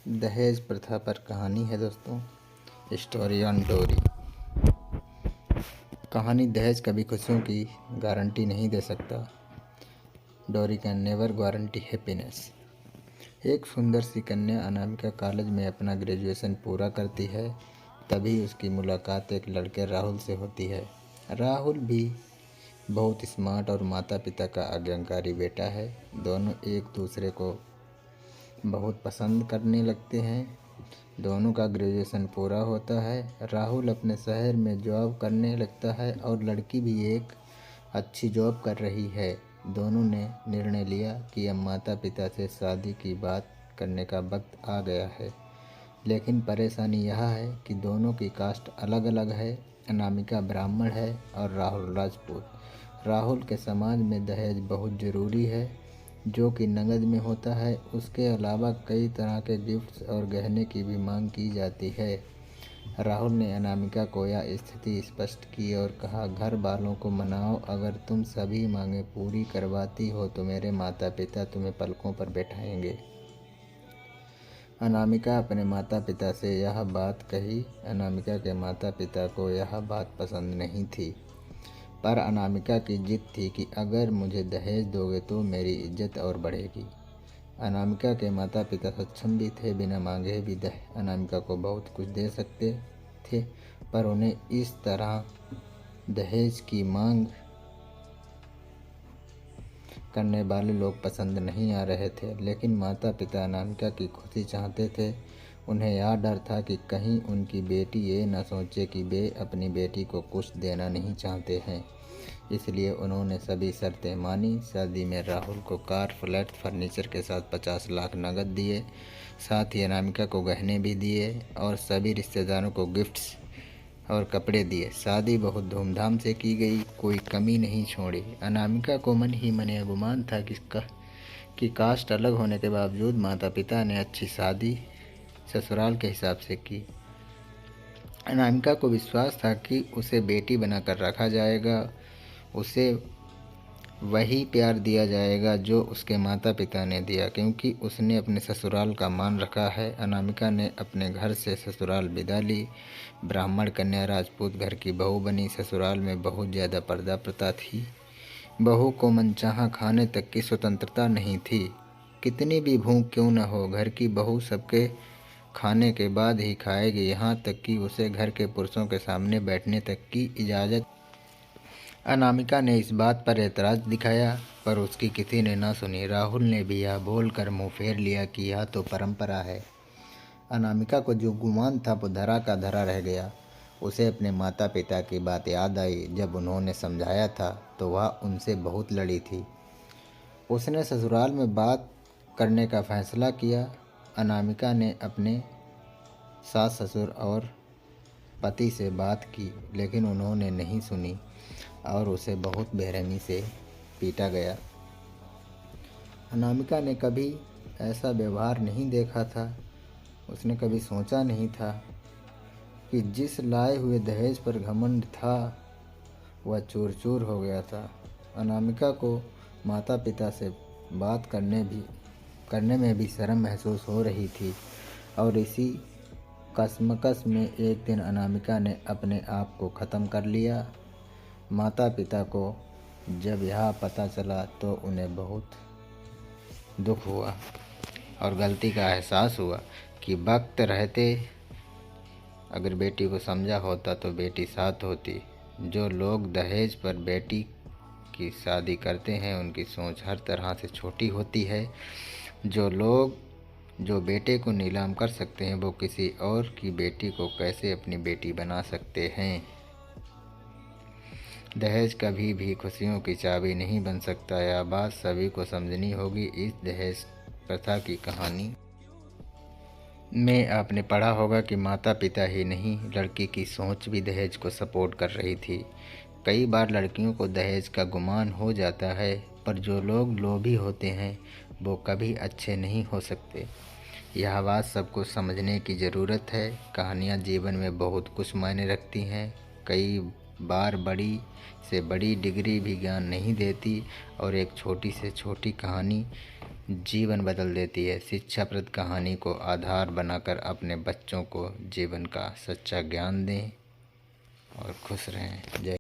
दहेज प्रथा पर कहानी है दोस्तों। स्टोरी ऑन डोरी। कहानी दहेज कभी खुशियों की गारंटी नहीं दे सकता। डोरी कैन नेवर गारंटी हैप्पीनेस। एक सुंदर सी कन्या अनामिका कॉलेज में अपना ग्रेजुएशन पूरा करती है। तभी उसकी मुलाकात एक लड़के राहुल से होती है। राहुल भी बहुत स्मार्ट और माता पिता का आज्ञाकारी बेटा है। दोनों एक दूसरे को बहुत पसंद करने लगते हैं। दोनों का ग्रेजुएशन पूरा होता है। राहुल अपने शहर में जॉब करने लगता है और लड़की भी एक अच्छी जॉब कर रही है। दोनों ने निर्णय लिया कि अब माता पिता से शादी की बात करने का वक्त आ गया है। लेकिन परेशानी यह है कि दोनों की कास्ट अलग अलग है। अनामिका ब्राह्मण है और राहुल राजपूत। राहुल के समाज में दहेज बहुत ज़रूरी है, जो कि नकद में होता है। उसके अलावा कई तरह के गिफ्ट्स और गहने की भी मांग की जाती है। राहुल ने अनामिका को यह स्थिति स्पष्ट की और कहा, घर वालों को मनाओ, अगर तुम सभी मांगें पूरी करवाती हो तो मेरे माता पिता तुम्हें पलकों पर बैठाएंगे। अनामिका अपने माता पिता से यह बात कही। अनामिका के माता पिता को यह बात पसंद नहीं थी, पर अनामिका की जिद थी कि अगर मुझे दहेज दोगे तो मेरी इज्जत और बढ़ेगी। अनामिका के माता पिता सक्षम भी थे, बिना मांगे भी अनामिका को बहुत कुछ दे सकते थे, पर उन्हें इस तरह दहेज की मांग करने वाले लोग पसंद नहीं आ रहे थे। लेकिन माता पिता अनामिका की खुशी चाहते थे। उन्हें यह डर था कि कहीं उनकी बेटी ये न सोचे कि वे अपनी बेटी को कुछ देना नहीं चाहते हैं। इसलिए उन्होंने सभी शर्तें मानी। शादी में राहुल को कार, फ्लैट, फर्नीचर के साथ 50 लाख नकद दिए। साथ ही अनामिका को गहने भी दिए और सभी रिश्तेदारों को गिफ्ट्स और कपड़े दिए। शादी बहुत धूमधाम से की गई, कोई कमी नहीं छोड़ी। अनामिका को मन ही मन यह गुमान था कि कास्ट अलग होने के बावजूद माता पिता ने अच्छी शादी ससुराल के हिसाब से की। अनामिका को विश्वास था कि उसे बेटी बनाकर रखा जाएगा, उसे वही प्यार दिया जाएगा जो उसके माता पिता ने दिया, क्योंकि उसने अपने ससुराल का मान रखा है। अनामिका ने अपने घर से ससुराल विदा ली। ब्राह्मण कन्या राजपूत घर की बहू बनी। ससुराल में बहुत ज़्यादा पर्दा प्रथा थी। बहू को मनचाहा खाने तक की स्वतंत्रता नहीं थी। कितनी भी भूख क्यों न हो, घर की बहू सबके खाने के बाद ही खाएगी, यहाँ तक कि उसे घर के पुरुषों के सामने बैठने तक की इजाज़त। अनामिका ने इस बात पर एतराज़ दिखाया, पर उसकी किसी ने न सुनी। राहुल ने भी यह बोलकर मुंह फेर लिया कि यह तो परंपरा है। अनामिका को जो गुमान था वो धरा का धरा रह गया। उसे अपने माता पिता की बात याद आई। जब उन्होंने समझाया था तो वह उनसे बहुत लड़ी थी। उसने ससुराल में बात करने का फैसला किया। अनामिका ने अपने सास ससुर और पति से बात की, लेकिन उन्होंने नहीं सुनी और उसे बहुत बेरहमी से पीटा गया। अनामिका ने कभी ऐसा व्यवहार नहीं देखा था। उसने कभी सोचा नहीं था कि जिस लाए हुए दहेज पर घमंड था वह चूर चूर हो गया था। अनामिका को माता पिता से बात करने में भी शर्म महसूस हो रही थी और इसी कश्मकश में एक दिन अनामिका ने अपने आप को ख़त्म कर लिया। माता पिता को जब यह पता चला तो उन्हें बहुत दुख हुआ और गलती का एहसास हुआ कि वक्त रहते अगर बेटी को समझा होता तो बेटी साथ होती। जो लोग दहेज पर बेटी की शादी करते हैं उनकी सोच हर तरह से छोटी होती है। जो लोग जो बेटे को नीलाम कर सकते हैं वो किसी और की बेटी को कैसे अपनी बेटी बना सकते हैं। दहेज कभी भी खुशियों की चाबी नहीं बन सकता। यह बात सभी को समझनी होगी। इस दहेज प्रथा की कहानी में आपने पढ़ा होगा कि माता पिता ही नहीं, लड़की की सोच भी दहेज को सपोर्ट कर रही थी। कई बार लड़कियों को दहेज का गुमान हो जाता है, पर जो लोग लोभी होते हैं वो कभी अच्छे नहीं हो सकते। यह बात सबको समझने की ज़रूरत है। कहानियाँ जीवन में बहुत कुछ मायने रखती हैं। कई बार बड़ी से बड़ी डिग्री भी ज्ञान नहीं देती और एक छोटी से छोटी कहानी जीवन बदल देती है। शिक्षाप्रद कहानी को आधार बनाकर अपने बच्चों को जीवन का सच्चा ज्ञान दें और खुश रहें। जय